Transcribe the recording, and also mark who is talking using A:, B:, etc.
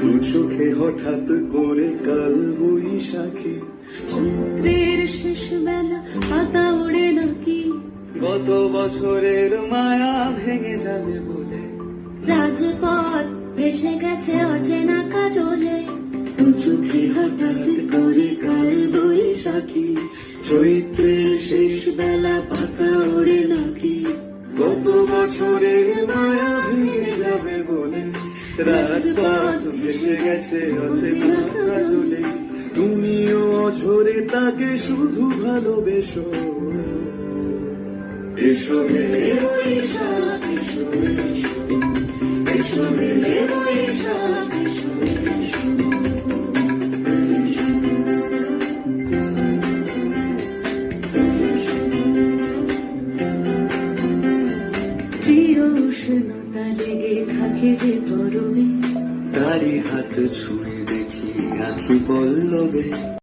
A: দু চোখে হঠাৎ করে কাল বৈশাখী,
B: চৈত্রের শেষ বেলা পাতা ওড়ে নাকি,
A: গত বছরের মায়া ভেঙে যাবে বলে,
B: রাজপথ ভেসে গেছে অচেনা কাজলে,
A: দু চোখে হঠাৎ করে কাল বৈশাখী, চৈত্রের শেষ বেলা পাতা ওড়ে নাকি, গত বছরের মায়া ভেঙে যাবে বলে, রাজপথ ভেসে গেছে অচেনা কাজলে, তুমিও অঝরে তাকে শুধু ভালোবেসো। এসো হেলে বৈশাখ, এসো এসো, এসো হেলে বৈশাখ, এসো এসো।
B: প্রিয় উষ্ণতা লেগে থাকে যে গরমে,
A: তারি হাত ছুঁয়ে দেখি আখি পল্লবে।